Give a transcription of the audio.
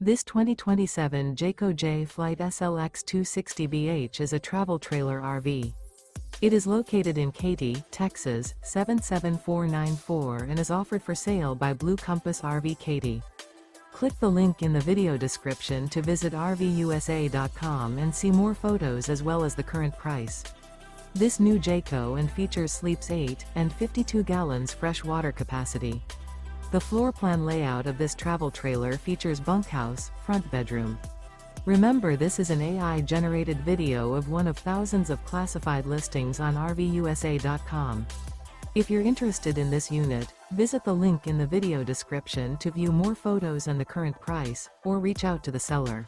This 2027 Jayco Jay Flight SLX 260BH is a travel trailer RV. It is located in Katy, Texas, 77494 and is offered for sale by Blue Compass RV Katy. Click the link in the video description to visit RVUSA.com and see more photos as well as the current price. This new Jayco and features sleeps 8 and 52 gallons fresh water capacity. The floor plan layout of this travel trailer features bunkhouse, front bedroom. Remember, this is an AI-generated video of one of thousands of classified listings on RVUSA.com. If you're interested in this unit, visit the link in the video description to view more photos and the current price, or reach out to the seller.